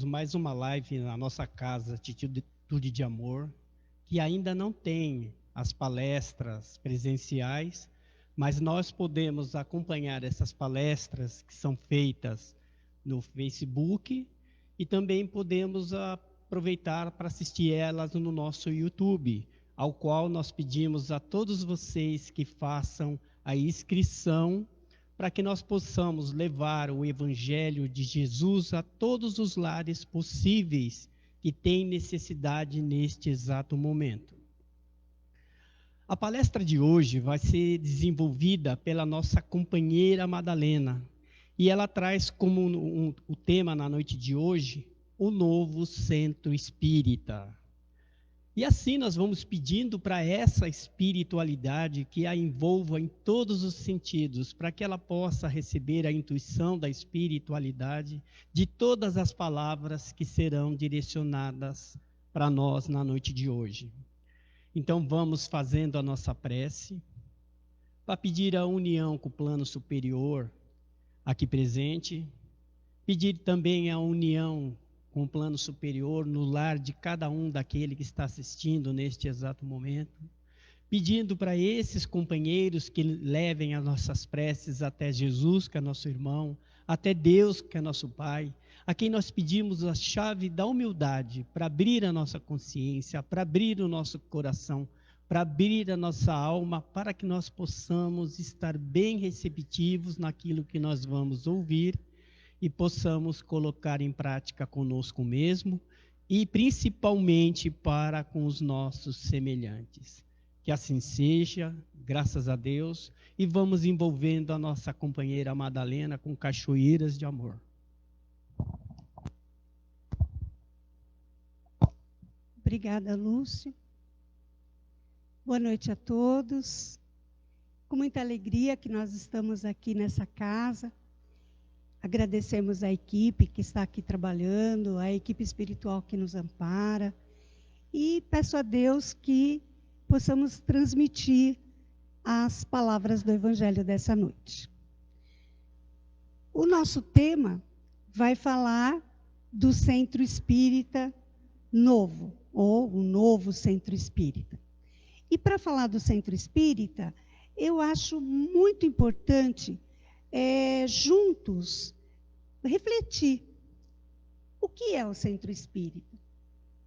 mais uma live na nossa casa, Atitude de Amor, que ainda não tem as palestras presenciais, mas nós podemos acompanhar essas palestras que são feitas no Facebook e também podemos aproveitar para assistir elas no nosso YouTube, ao qual nós pedimos a todos vocês que façam a inscrição para que nós possamos levar o Evangelho de Jesus a todos os lares possíveis que têm necessidade neste exato momento. A palestra de hoje vai ser desenvolvida pela nossa companheira Madalena, e ela traz como o tema na noite de hoje, o novo centro espírita. E assim nós vamos pedindo para essa espiritualidade que a envolva em todos os sentidos, para que ela possa receber a intuição da espiritualidade de todas as palavras que serão direcionadas para nós na noite de hoje. Então vamos fazendo a nossa prece para pedir a união com o plano superior aqui presente, pedir também a união com o plano superior no lar de cada um daquele que está assistindo neste exato momento, pedindo para esses companheiros que levem as nossas preces até Jesus, que é nosso irmão, até Deus, que é nosso Pai, a quem nós pedimos a chave da humildade para abrir a nossa consciência, para abrir o nosso coração, para abrir a nossa alma, para que nós possamos estar bem receptivos naquilo que nós vamos ouvir e possamos colocar em prática conosco mesmo e principalmente para com os nossos semelhantes. Que assim seja, graças a Deus, e vamos envolvendo a nossa companheira Madalena com cachoeiras de amor. Obrigada, Lúcio. Boa noite a todos. Com muita alegria que nós estamos aqui nessa casa. Agradecemos a equipe que está aqui trabalhando, a equipe espiritual que nos ampara. E peço a Deus que possamos transmitir as palavras do Evangelho dessa noite. O nosso tema vai falar do Centro Espírita Novo, ou o novo Centro Espírita. E para falar do Centro Espírita, eu acho muito importante juntos refletir o que é o Centro Espírita.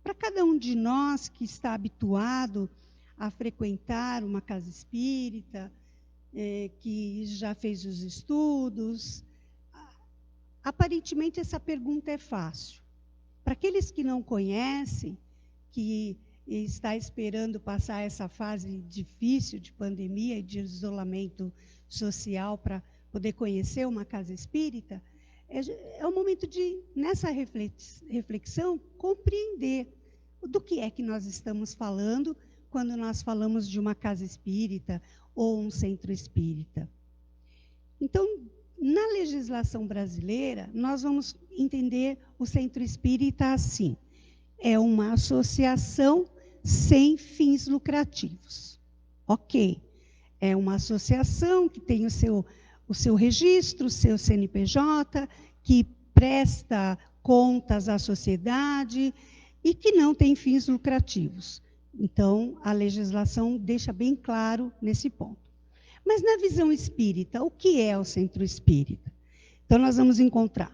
Para cada um de nós que está habituado a frequentar uma casa espírita, que já fez os estudos, aparentemente essa pergunta é fácil. Para aqueles que não conhecem, que está esperando passar essa fase difícil de pandemia e de isolamento social para poder conhecer uma casa espírita, é o momento de, nessa reflexão, compreender do que é que nós estamos falando quando nós falamos de uma casa espírita ou um centro espírita. Então, na legislação brasileira, nós vamos entender o centro espírita assim: é uma associação sem fins lucrativos. Ok, é uma associação que tem o seu registro, o seu CNPJ, que presta contas à sociedade e que não tem fins lucrativos. Então, a legislação deixa bem claro nesse ponto. Mas na visão espírita, o que é o centro espírita? Então, nós vamos encontrar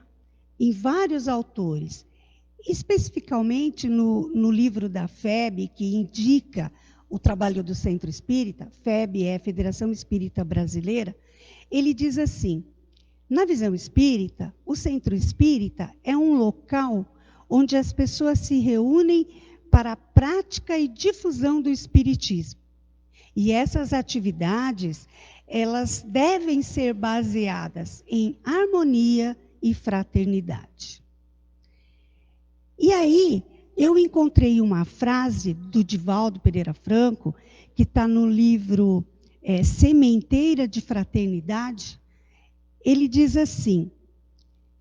em vários autores, especificamente no livro da FEB, que indica o trabalho do centro espírita. FEB é a Federação Espírita Brasileira. Ele diz assim: na visão espírita, o centro espírita é um local onde as pessoas se reúnem para a prática e difusão do espiritismo. E essas atividades, elas devem ser baseadas em harmonia e fraternidade. E aí, eu encontrei uma frase do Divaldo Pereira Franco, que está no livro Sementeira de Fraternidade. Ele diz assim,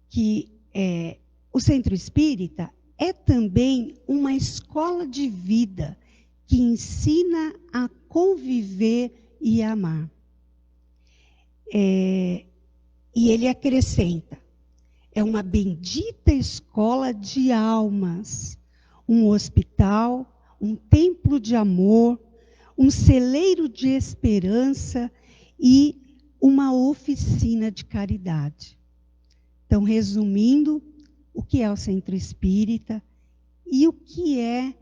que o centro espírita é também uma escola de vida que ensina a conviver e amar. E ele acrescenta, é uma bendita escola de almas, um hospital, um templo de amor, um celeiro de esperança e uma oficina de caridade. Então, resumindo, o que é o Centro Espírita e o que é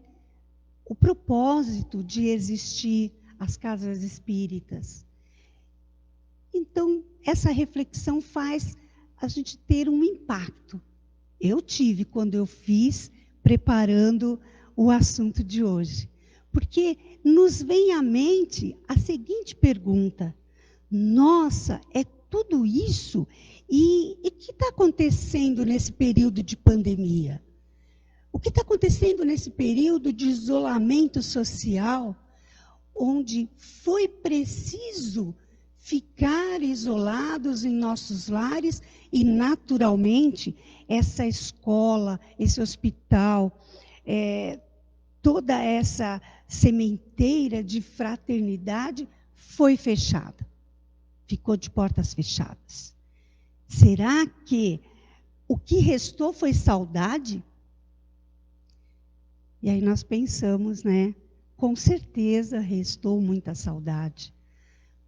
o propósito de existir as casas espíritas. Então, essa reflexão faz a gente ter um impacto. Eu tive quando eu fiz, preparando o assunto de hoje. Porque nos vem à mente a seguinte pergunta: nossa, é tudo isso? E o que está acontecendo nesse período de pandemia? O que está acontecendo nesse período de isolamento social, onde foi preciso ficar isolados em nossos lares e, naturalmente, essa escola, esse hospital, toda essa sementeira de fraternidade foi fechada, ficou de portas fechadas. Será que o que restou foi saudade? E aí nós pensamos, né? Com certeza restou muita saudade.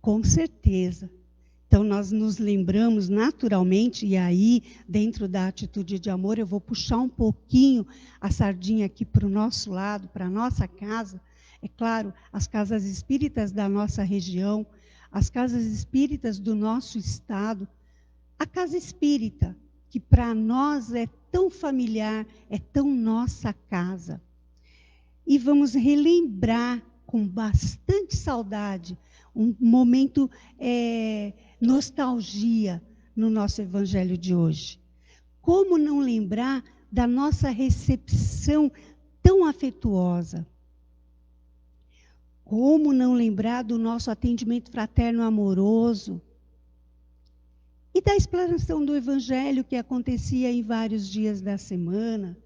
Com certeza. Então nós nos lembramos naturalmente, e aí, dentro da atitude de amor, eu vou puxar um pouquinho a sardinha aqui para o nosso lado, para a nossa casa. É claro, as casas espíritas da nossa região, as casas espíritas do nosso estado, a casa espírita, que para nós é tão familiar, é tão nossa casa. E vamos relembrar com bastante saudade, um momento nostalgia no nosso evangelho de hoje. Como não lembrar da nossa recepção tão afetuosa? Como não lembrar do nosso atendimento fraterno amoroso? E da explanação do evangelho que acontecia em vários dias da semana,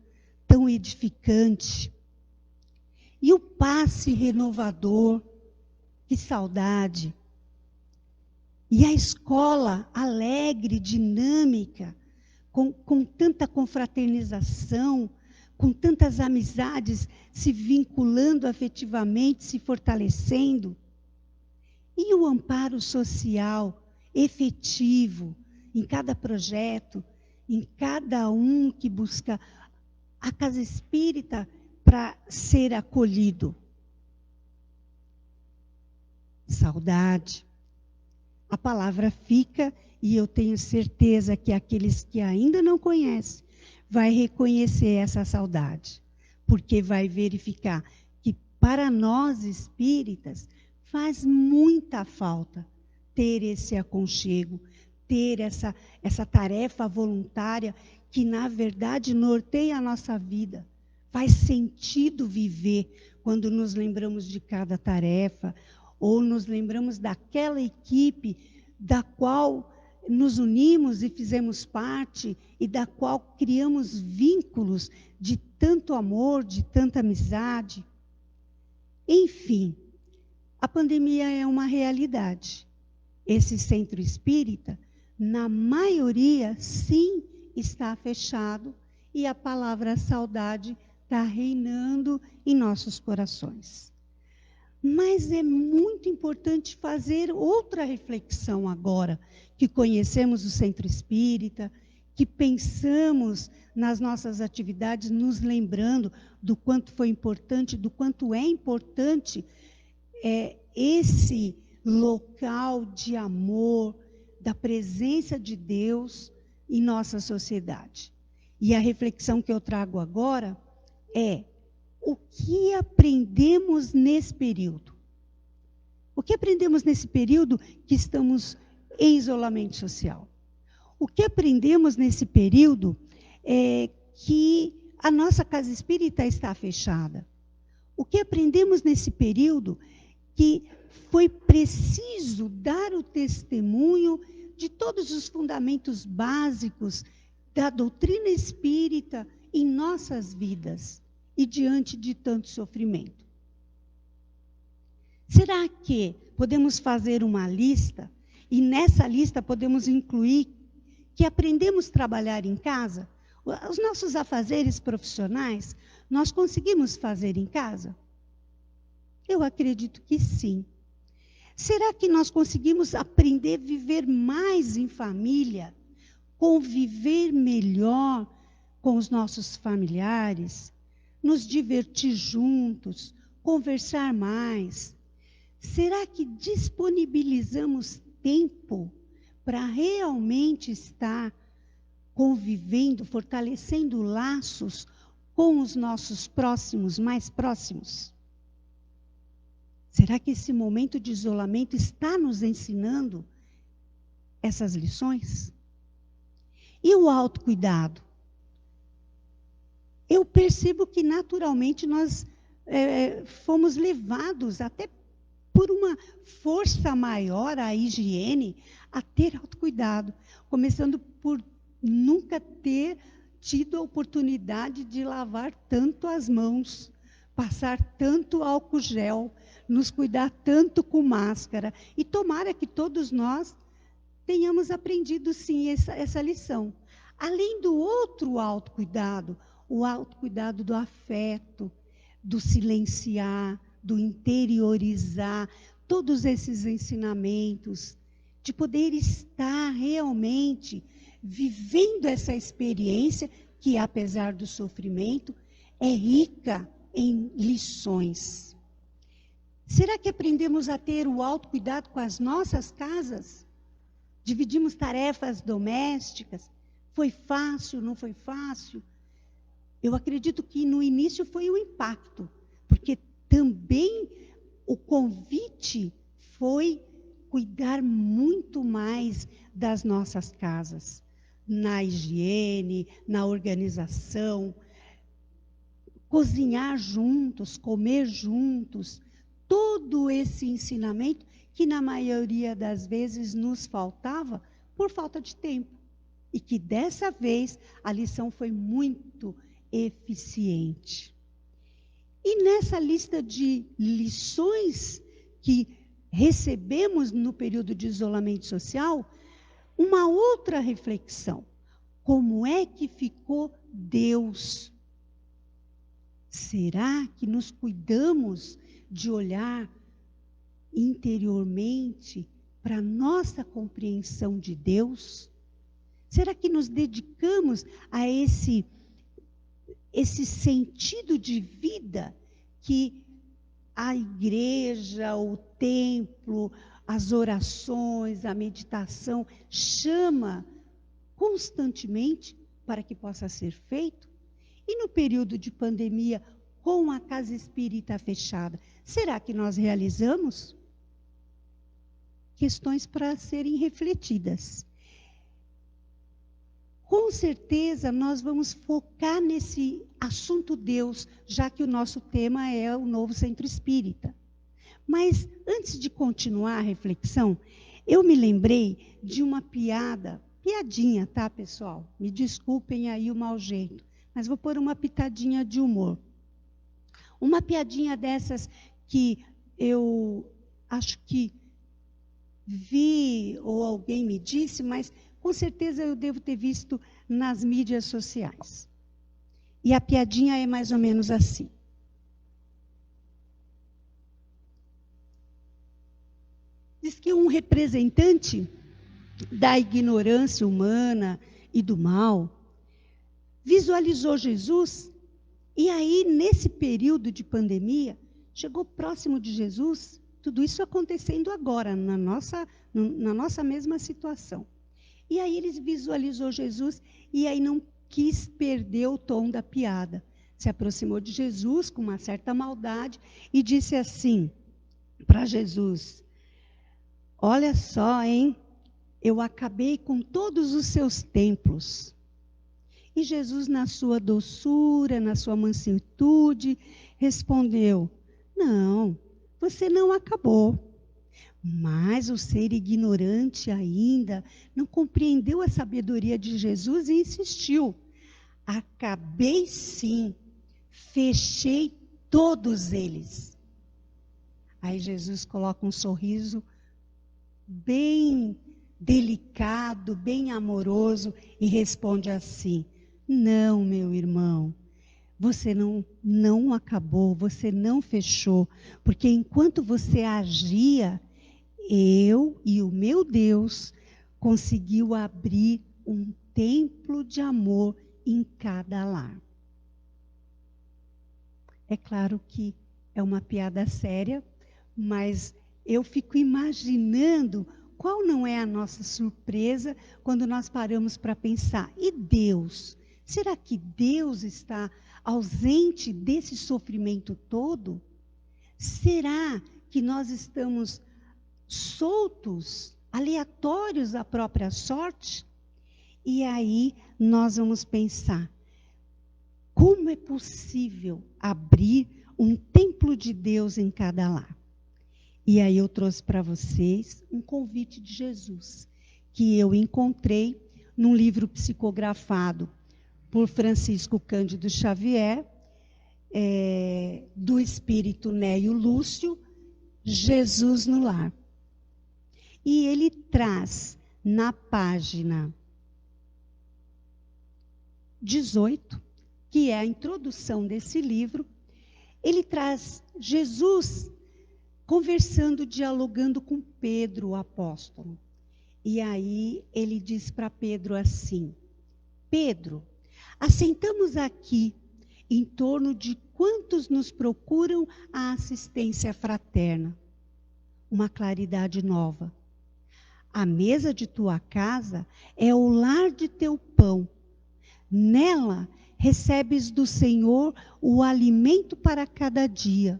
tão edificante? E o passe renovador, que saudade. E a escola alegre, dinâmica, com tanta confraternização, com tantas amizades se vinculando afetivamente, se fortalecendo. E o amparo social, efetivo, em cada projeto, em cada um que busca a casa espírita para ser acolhido. Saudade. A palavra fica, e eu tenho certeza que aqueles que ainda não conhecem vai reconhecer essa saudade, porque vai verificar que para nós espíritas faz muita falta ter esse aconchego, ter essa tarefa voluntária que na verdade norteia a nossa vida. Faz sentido viver quando nos lembramos de cada tarefa, ou nos lembramos daquela equipe da qual nos unimos e fizemos parte, e da qual criamos vínculos de tanto amor, de tanta amizade. Enfim, a pandemia é uma realidade. Esse centro espírita, na maioria, sim, está fechado, e a palavra saudade está reinando em nossos corações. Mas é muito importante fazer outra reflexão agora, que conhecemos o Centro Espírita, que pensamos nas nossas atividades, nos lembrando do quanto foi importante, do quanto é importante esse local de amor, da presença de Deus em nossa sociedade. E a reflexão que eu trago agora é: o que aprendemos nesse período? O que aprendemos nesse período que estamos em isolamento social? O que aprendemos nesse período que a nossa casa espírita está fechada? O que aprendemos nesse período que foi preciso dar o testemunho de todos os fundamentos básicos da doutrina espírita em nossas vidas? E diante de tanto sofrimento. Será que podemos fazer uma lista, e nessa lista podemos incluir que aprendemos a trabalhar em casa? Os nossos afazeres profissionais, nós conseguimos fazer em casa? Eu acredito que sim. Será que nós conseguimos aprender a viver mais em família? Conviver melhor com os nossos familiares? Nos divertir juntos? Conversar mais? Será que disponibilizamos tempo para realmente estar convivendo, fortalecendo laços com os nossos próximos, mais próximos? Será que esse momento de isolamento está nos ensinando essas lições? E o autocuidado? Eu percebo que naturalmente nós fomos levados até por uma força maior à higiene, a ter autocuidado, começando por nunca ter tido a oportunidade de lavar tanto as mãos, passar tanto álcool gel, nos cuidar tanto com máscara. E tomara que todos nós tenhamos aprendido, sim, essa lição. Além do outro autocuidado, o autocuidado do afeto, do silenciar, do interiorizar, todos esses ensinamentos, de poder estar realmente vivendo essa experiência que, apesar do sofrimento, é rica em lições. Será que aprendemos a ter o autocuidado com as nossas casas? Dividimos tarefas domésticas? Foi fácil, não foi fácil? Eu acredito que no início foi um impacto, porque também o convite foi cuidar muito mais das nossas casas, na higiene, na organização, cozinhar juntos, comer juntos, todo esse ensinamento que na maioria das vezes nos faltava por falta de tempo. E que dessa vez a lição foi muito eficiente. E nessa lista de lições que recebemos no período de isolamento social, uma outra reflexão. Como é que ficou Deus? Será que nos cuidamos de olhar interiormente para a nossa compreensão de Deus? Será que nos dedicamos a esse sentido de vida que a igreja, o templo, as orações, a meditação chama constantemente para que possa ser feito? E no período de pandemia, com a casa espírita fechada, será que nós realizamos? Questões para serem refletidas. Com certeza, nós vamos focar nesse assunto Deus, já que o nosso tema é o novo centro espírita. Mas, antes de continuar a reflexão, eu me lembrei de uma piadinha, tá, pessoal? Me desculpem aí o mau jeito, mas vou pôr uma pitadinha de humor. Uma piadinha dessas que eu acho que vi ou alguém me disse, mas com certeza eu devo ter visto nas mídias sociais. E a piadinha é mais ou menos assim. Diz que um representante da ignorância humana e do mal visualizou Jesus e aí, nesse período de pandemia, chegou próximo de Jesus, tudo isso acontecendo agora, na nossa mesma situação. E aí ele visualizou Jesus e aí não quis perder o tom da piada. Se aproximou de Jesus com uma certa maldade e disse assim para Jesus: olha só, hein? Eu acabei com todos os seus templos. E Jesus, na sua doçura, na sua mansuetude, respondeu: não, você não acabou. Mas o ser ignorante ainda não compreendeu a sabedoria de Jesus e insistiu: acabei sim, fechei todos eles. Aí Jesus coloca um sorriso bem delicado, bem amoroso, e responde assim: não, meu irmão, você não acabou, você não fechou, porque enquanto você agia, eu e o meu Deus conseguiu abrir um templo de amor em cada lar. É claro que é uma piada séria, mas eu fico imaginando qual não é a nossa surpresa quando nós paramos para pensar: e Deus? Será que Deus está ausente desse sofrimento todo? Será que nós estamos soltos, aleatórios à própria sorte? E aí nós vamos pensar: como é possível abrir um templo de Deus em cada lar? E aí eu trouxe para vocês um convite de Jesus, que eu encontrei num livro psicografado por Francisco Cândido Xavier, do espírito Néio Lúcio, Jesus no Lar. E ele traz na página 18, que é a introdução desse livro, ele traz Jesus conversando, dialogando com Pedro, o apóstolo. E aí ele diz para Pedro assim: Pedro, assentamos aqui em torno de quantos nos procuram a assistência fraterna. Uma claridade nova. A mesa de tua casa é o lar de teu pão. Nela recebes do Senhor o alimento para cada dia.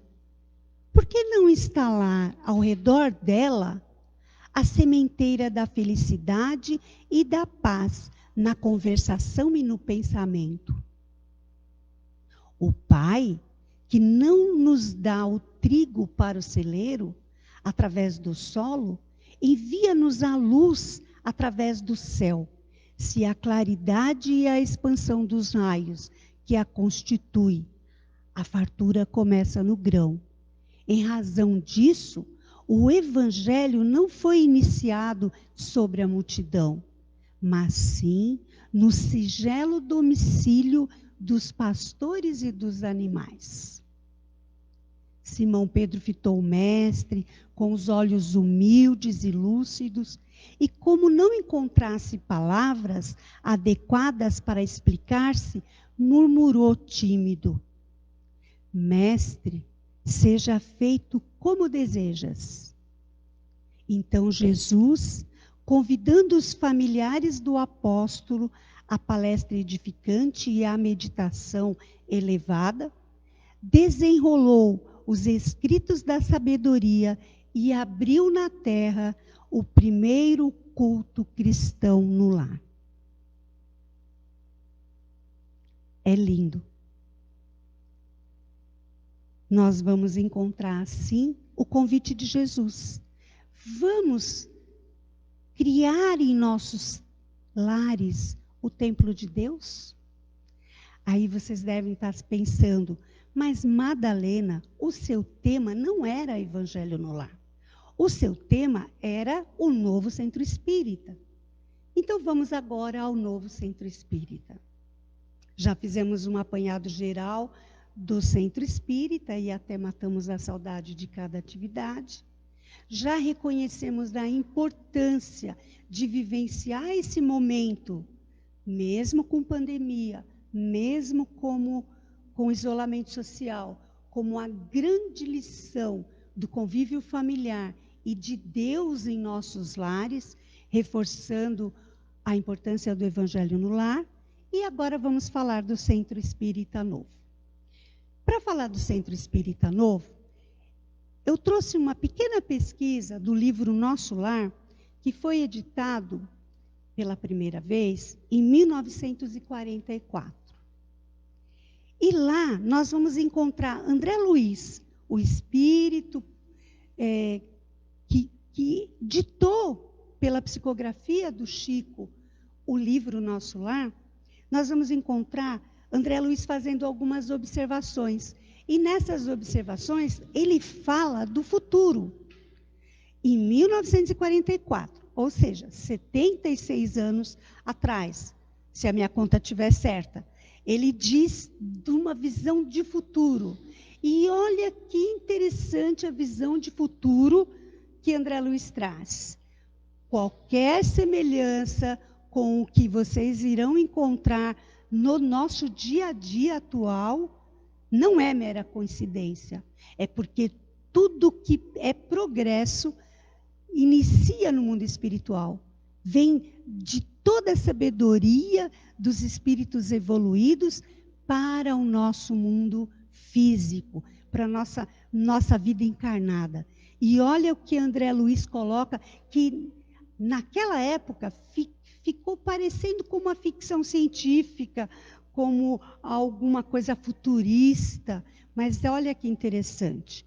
Por que não instalar ao redor dela a sementeira da felicidade e da paz na conversação e no pensamento? O Pai, que não nos dá o trigo para o celeiro, através do solo, envia-nos a luz através do céu. Se a claridade e a expansão dos raios que a constitui, a fartura começa no grão. Em razão disso, o Evangelho não foi iniciado sobre a multidão, mas sim no singelo domicílio dos pastores e dos animais. Simão Pedro fitou o mestre com os olhos humildes e lúcidos, e como não encontrasse palavras adequadas para explicar-se, murmurou tímido: Mestre, seja feito como desejas. Então Jesus, convidando os familiares do apóstolo à palestra edificante e à meditação elevada, desenrolou os escritos da sabedoria e abriu na terra o primeiro culto cristão no lar. É lindo. Nós vamos encontrar, assim, o convite de Jesus. Vamos criar em nossos lares o templo de Deus? Aí vocês devem estar pensando: mas Madalena, o seu tema não era Evangelho no Lar. O seu tema era o Novo Centro Espírita. Então vamos agora ao Novo Centro Espírita. Já fizemos um apanhado geral do Centro Espírita e até matamos a saudade de cada atividade. Já reconhecemos a importância de vivenciar esse momento, mesmo com pandemia, mesmo com isolamento social, como a grande lição do convívio familiar e de Deus em nossos lares, reforçando a importância do Evangelho no lar. E agora vamos falar do Centro Espírita Novo. Para falar do Centro Espírita Novo, eu trouxe uma pequena pesquisa do livro Nosso Lar, que foi editado pela primeira vez em 1944. E lá nós vamos encontrar André Luiz, o espírito que ditou pela psicografia do Chico o livro Nosso Lar. Nós vamos encontrar André Luiz fazendo algumas observações. E nessas observações, ele fala do futuro. Em 1944, ou seja, 76 anos atrás, se a minha conta estiver certa. Ele diz de uma visão de futuro. E olha que interessante a visão de futuro que André Luiz traz. Qualquer semelhança com o que vocês irão encontrar no nosso dia a dia atual não é mera coincidência. É porque tudo que é progresso inicia no mundo espiritual. Vem de toda a sabedoria dos espíritos evoluídos para o nosso mundo físico, para a nossa vida encarnada. E olha o que André Luiz coloca, que naquela época ficou parecendo como uma ficção científica, como alguma coisa futurista. Mas olha que interessante.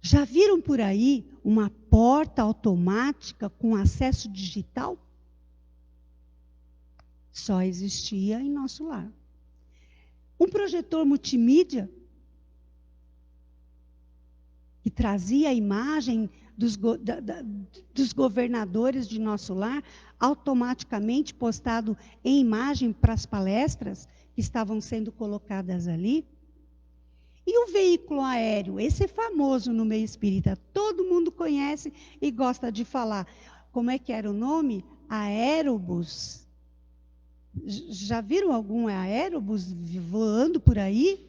Já viram por aí uma porta automática com acesso digital? Só existia em nosso lar. Um projetor multimídia que trazia a imagem dos governadores de nosso lar, automaticamente postado em imagem para as palestras que estavam sendo colocadas ali. E o veículo aéreo, esse é famoso no meio espírita, todo mundo conhece e gosta de falar. Como é que era o nome? Aerobus. Já viram algum aerobus voando por aí?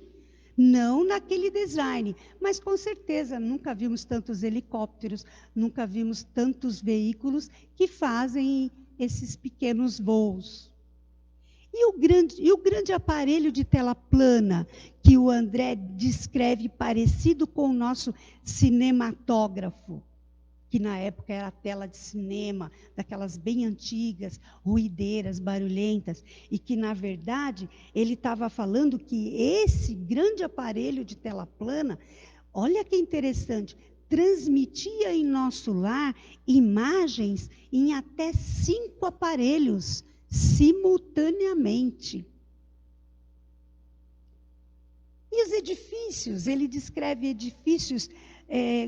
Não naquele design, mas com certeza nunca vimos tantos helicópteros, nunca vimos tantos veículos que fazem esses pequenos voos. E o grande aparelho de tela plana, que o André descreve parecido com o nosso cinematógrafo, que na época era a tela de cinema, daquelas bem antigas, ruideiras, barulhentas, e que, na verdade, ele estava falando que esse grande aparelho de tela plana, olha que interessante, transmitia em nosso lar imagens em até 5 aparelhos, simultaneamente. E os edifícios, ele descreve edifícios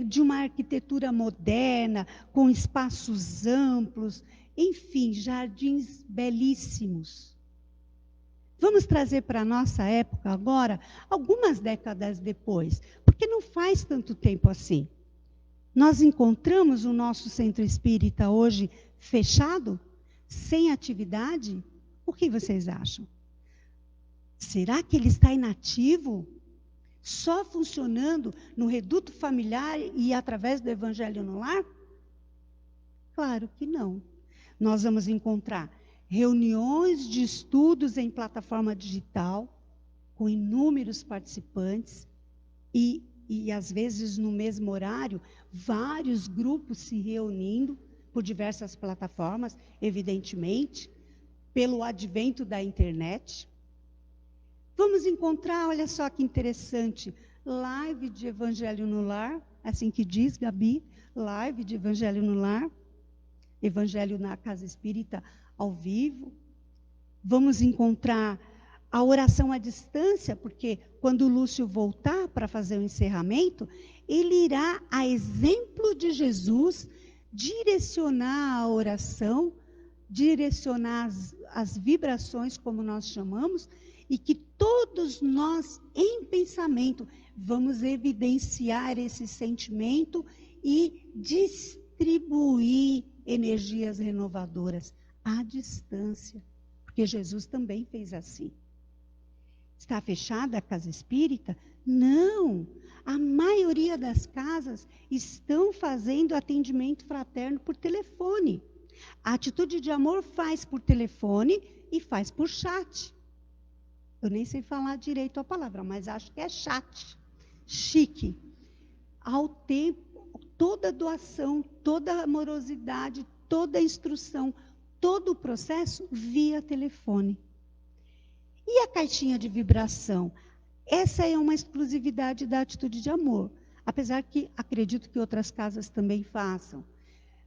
de uma arquitetura moderna, com espaços amplos, enfim, jardins belíssimos. Vamos trazer para a nossa época agora, algumas décadas depois, porque não faz tanto tempo assim. Nós encontramos o nosso centro espírita hoje fechado, sem atividade? O que vocês acham? Será que ele está inativo? Só funcionando no reduto familiar e através do Evangelho no lar? Claro que não. Nós vamos encontrar reuniões de estudos em plataforma digital, com inúmeros participantes, e às vezes no mesmo horário, vários grupos se reunindo por diversas plataformas, evidentemente, pelo advento da internet. Vamos encontrar, olha só que interessante, live de Evangelho no Lar, assim que diz, Gabi, live de Evangelho no Lar, Evangelho na Casa Espírita ao vivo. Vamos encontrar a oração à distância, porque quando o Lúcio voltar para fazer o encerramento, ele irá, a exemplo de Jesus, direcionar a oração, direcionar as vibrações, como nós chamamos, e que todos nós, em pensamento, vamos evidenciar esse sentimento e distribuir energias renovadoras à distância, porque Jesus também fez assim. Está fechada a casa espírita? Não! A maioria das casas estão fazendo atendimento fraterno por telefone. A Atitude de Amor faz por telefone e faz por chat. Eu nem sei falar direito a palavra, mas acho que é chat. Chique. Ao tempo, toda doação, toda amorosidade, toda instrução, todo o processo via telefone. E a caixinha de vibração? Essa é uma exclusividade da Atitude de Amor. Apesar que acredito que outras casas também façam.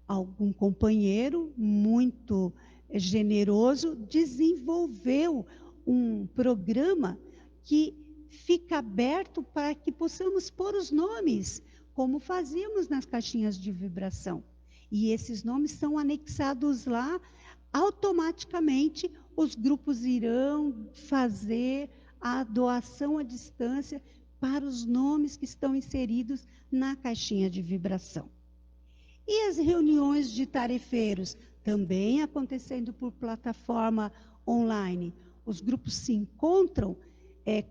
Algum companheiro muito generoso desenvolveu um programa que fica aberto para que possamos pôr os nomes, como fazíamos nas caixinhas de vibração. E esses nomes são anexados lá, automaticamente os grupos irão fazer a doação à distância para os nomes que estão inseridos na caixinha de vibração. E as reuniões de tarefeiros, também acontecendo por plataforma online. Os grupos se encontram,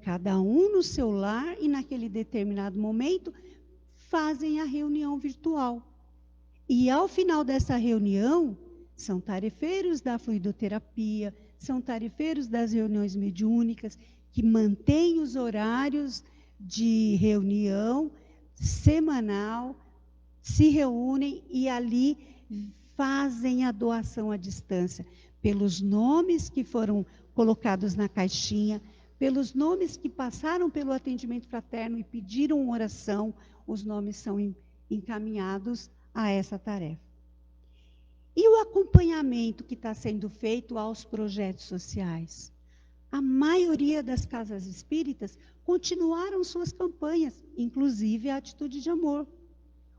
cada um no seu lar, e naquele determinado momento fazem a reunião virtual. E ao final dessa reunião, são tarefeiros da fluidoterapia, são tarefeiros das reuniões mediúnicas, que mantêm os horários de reunião semanal, se reúnem e ali fazem a doação à distância, pelos nomes que foram colocados na caixinha, pelos nomes que passaram pelo atendimento fraterno e pediram oração, os nomes são encaminhados a essa tarefa. E o acompanhamento que está sendo feito aos projetos sociais? A maioria das casas espíritas continuaram suas campanhas, inclusive a Atitude de Amor.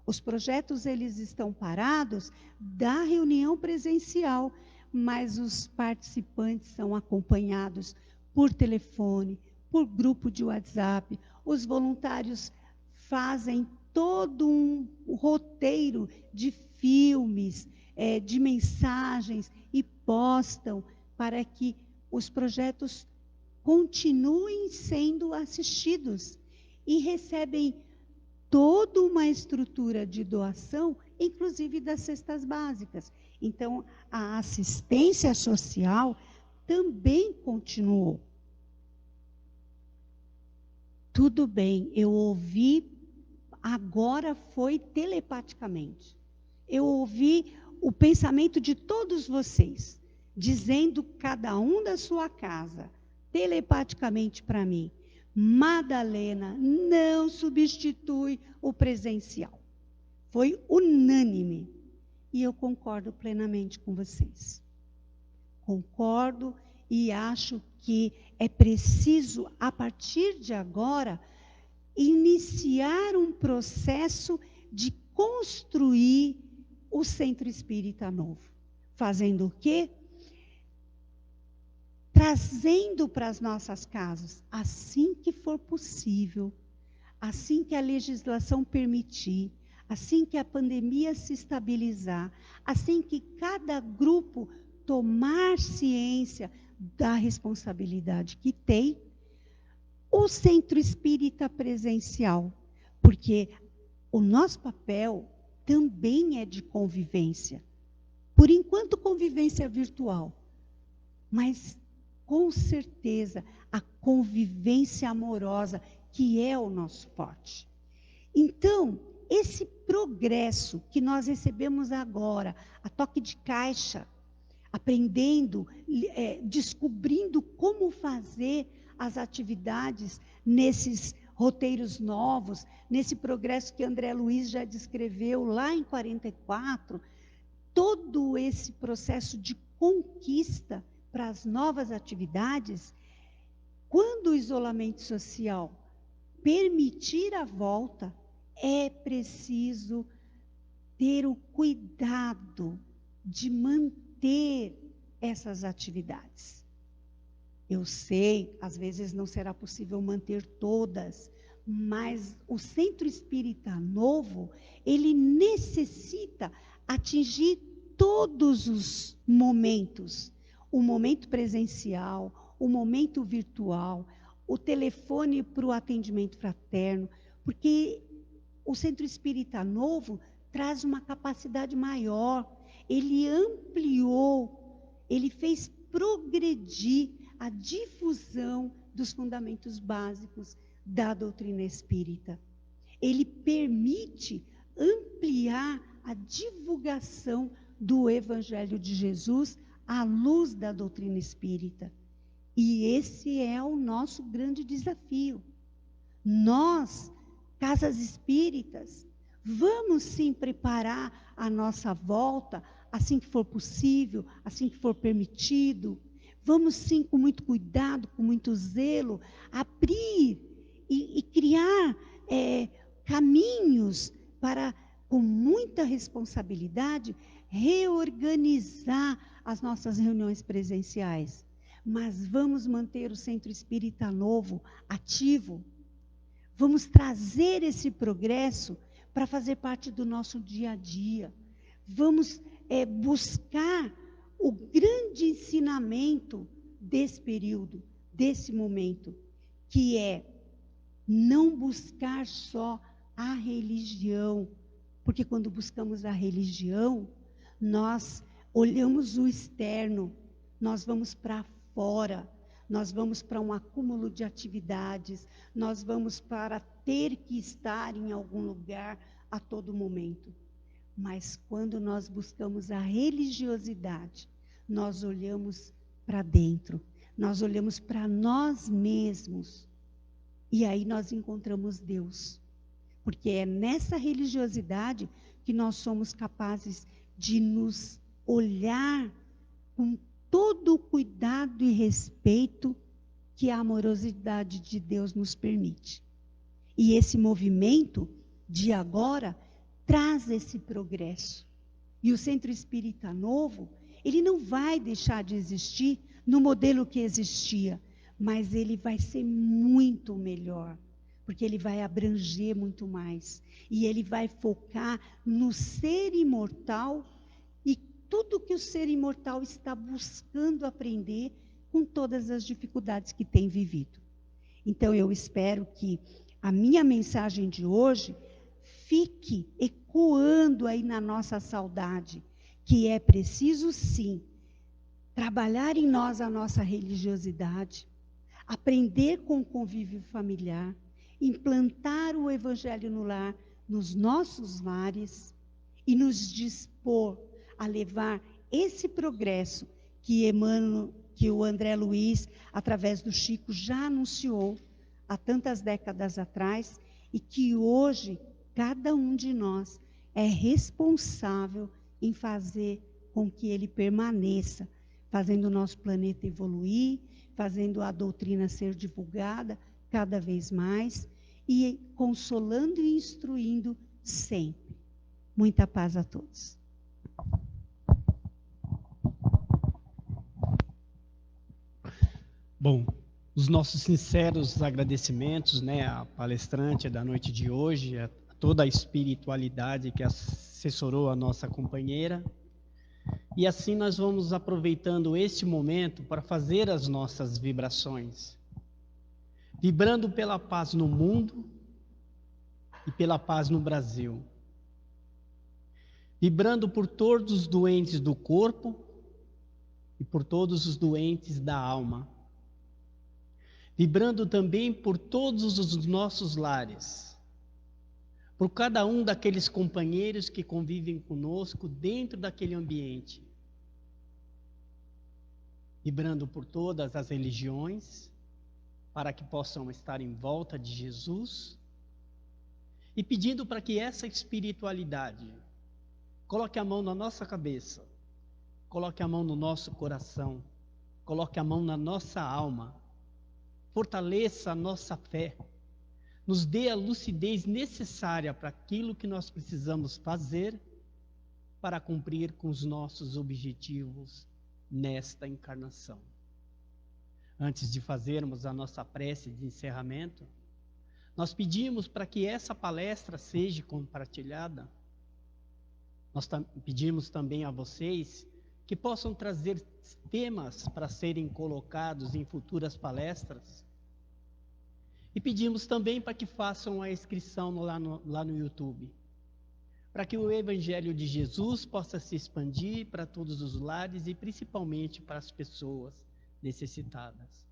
Os projetos, eles estão parados da reunião presencial, mas os participantes são acompanhados por telefone, por grupo de WhatsApp. Os voluntários fazem todo um roteiro de filmes, de mensagens, e postam para que os projetos continuem sendo assistidos, e recebem toda uma estrutura de doação, inclusive das cestas básicas. Então, a assistência social também continuou. Tudo bem, eu ouvi, agora foi telepaticamente. Eu ouvi o pensamento de todos vocês, dizendo, cada um da sua casa, telepaticamente para mim: Madalena não substitui o presencial. Foi unânime. E eu concordo plenamente com vocês. Concordo e acho que é preciso, a partir de agora, iniciar um processo de construir o Centro Espírita Novo. Fazendo o quê? Trazendo para as nossas casas, assim que for possível, assim que a legislação permitir, assim que a pandemia se estabilizar, assim que cada grupo tomar ciência da responsabilidade que tem, o Centro Espírita presencial, porque o nosso papel também é de convivência. Por enquanto, convivência virtual, mas com certeza a convivência amorosa, que é o nosso forte. Então, esse progresso que nós recebemos agora, a toque de caixa, aprendendo, descobrindo como fazer as atividades nesses roteiros novos, nesse progresso que André Luiz já descreveu lá em 44, todo esse processo de conquista para as novas atividades, quando o isolamento social permitir a volta, é preciso ter o cuidado de manter essas atividades. Eu sei, às vezes não será possível manter todas, mas o Centro Espírita Novo, ele necessita atingir todos os momentos. O momento presencial, o momento virtual, o telefone para o atendimento fraterno, porque o Centro Espírita Novo traz uma capacidade maior, ele ampliou, ele fez progredir a difusão dos fundamentos básicos da doutrina espírita. Ele permite ampliar a divulgação do Evangelho de Jesus à luz da doutrina espírita. E esse é o nosso grande desafio. Nós, casas espíritas, vamos sim preparar a nossa volta, assim que for possível, assim que for permitido. Vamos sim, com muito cuidado, com muito zelo, abrir e criar caminhos para com muita responsabilidade, reorganizar as nossas reuniões presenciais. Mas vamos manter o Centro Espírita Novo ativo. Vamos trazer esse progresso para fazer parte do nosso dia a dia. Vamos buscar o grande ensinamento desse período, desse momento, que é não buscar só a religião, porque quando buscamos a religião, nós olhamos o externo, nós vamos para fora, nós vamos para um acúmulo de atividades, nós vamos para ter que estar em algum lugar a todo momento. Mas quando nós buscamos a religiosidade, nós olhamos para dentro, nós olhamos para nós mesmos, e aí nós encontramos Deus. Porque é nessa religiosidade que nós somos capazes de nos olhar com todo o cuidado e respeito que a amorosidade de Deus nos permite. E esse movimento de agora traz esse progresso. E o Centro Espírita Novo, ele não vai deixar de existir no modelo que existia, mas ele vai ser muito melhor, porque ele vai abranger muito mais. E ele vai focar no ser imortal e tudo que o ser imortal está buscando aprender com todas as dificuldades que tem vivido. Então, eu espero que a minha mensagem de hoje fique ecoando aí na nossa saudade, que é preciso, sim, trabalhar em nós a nossa religiosidade, aprender com o convívio familiar, implantar o Evangelho no lar, nos nossos lares, e nos dispor a levar esse progresso que Emmanuel, que o André Luiz, através do Chico, já anunciou há tantas décadas atrás, e que hoje cada um de nós é responsável em fazer com que ele permaneça, fazendo o nosso planeta evoluir, fazendo a doutrina ser divulgada cada vez mais e consolando e instruindo sempre. Muita paz a todos. Bom, os nossos sinceros agradecimentos, né, à palestrante da noite de hoje, a toda a espiritualidade que assessorou a nossa companheira. E assim nós vamos aproveitando este momento para fazer as nossas vibrações, vibrando pela paz no mundo e pela paz no Brasil, vibrando por todos os doentes do corpo e por todos os doentes da alma, vibrando também por todos os nossos lares, por cada um daqueles companheiros que convivem conosco dentro daquele ambiente, vibrando por todas as religiões, para que possam estar em volta de Jesus, e pedindo para que essa espiritualidade coloque a mão na nossa cabeça, coloque a mão no nosso coração, coloque a mão na nossa alma, fortaleça a nossa fé, nos dê a lucidez necessária para aquilo que nós precisamos fazer para cumprir com os nossos objetivos nesta encarnação. Antes de fazermos a nossa prece de encerramento, nós pedimos para que essa palestra seja compartilhada. Nós pedimos também a vocês que possam trazer temas para serem colocados em futuras palestras. E pedimos também para que façam a inscrição lá no YouTube, para que o Evangelho de Jesus possa se expandir para todos os lares e principalmente para as pessoas necessitadas.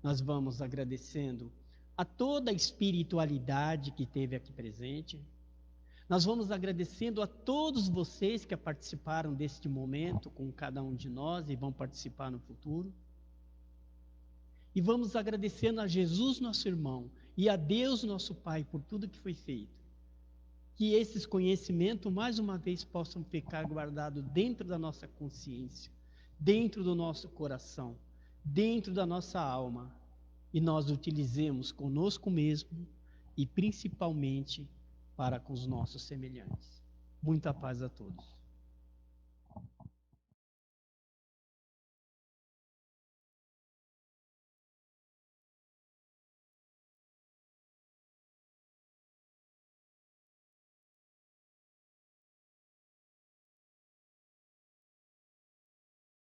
Nós vamos agradecendo a toda a espiritualidade que esteve aqui presente. Nós vamos agradecendo a todos vocês que participaram deste momento com cada um de nós e vão participar no futuro. E vamos agradecendo a Jesus, nosso irmão, e a Deus, nosso Pai, por tudo que foi feito. Que esses conhecimentos, mais uma vez, possam ficar guardados dentro da nossa consciência, dentro do nosso coração, dentro da nossa alma, e nós utilizemos conosco mesmo e principalmente para com os nossos semelhantes. Muita paz a todos.